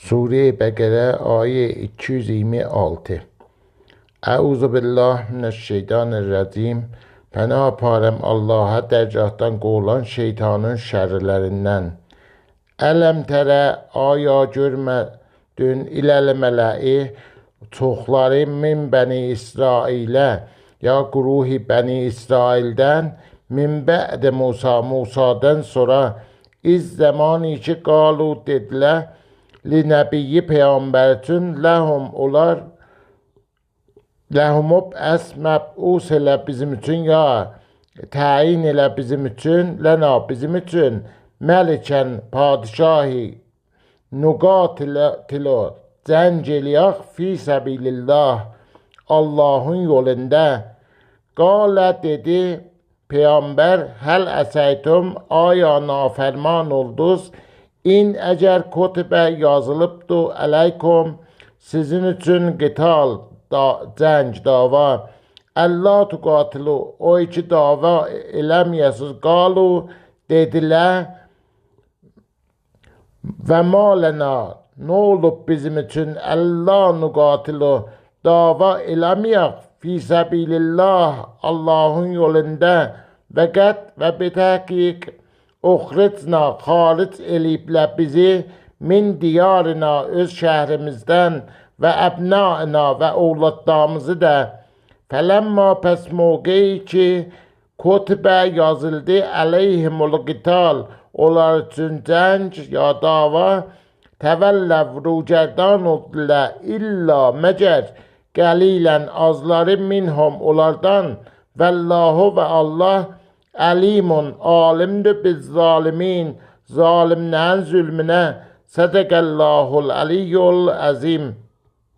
Sure Bəqərə ayə 226. Əuzubillah minəşşeytanirracim. Pənah aparım Allaha dərgahdan qovulan şeytanın şərlərindən. Ələm tərə aya görmədin iləl mələ'i çoxları min bəni İsrailə ya quruhi bəni İsraildən min bə'də Musadan sonra iz zamanı ki qalu dedilər li nəbiyyi peyğəmbər üçün ləhumub əsməb'us elə bizim üçün ya təyin elə bizim üçün lənə bizim üçün məlikən padişahi nuqatilə cəng eləyək fi səbilillah Allahın yolunda. Qalə dedi Peyğəmbər həl əsəytum aya nafərman oldunuz in əgər kutbə yazılıbdı əleykum sizin üçün qital cəng dava Allah tuqatilu o iki dava eləməyəsiz qalu dedilər və malena nə olub bizim üçün Allah nuqatilu dava eləməyək fi səbilillah Allahın yolunda və qəd və bitəhqiq uxricna xaric eləyiblər bizi min diyarına öz şəhrimizdən və əbnaina və ovladlarımızı da fələmma pəs mövqeyi ki kutbə yazıldı əleyhimul qital onlar üçün cəng ya dava təvəlləv rucərdan oldular illa məgər gəlilən azları minhum onlardan vəllahu və Allah əlimun alimdir biz zalimin zalimlərin zülmünə sədəqəllahul əliyyul əzim.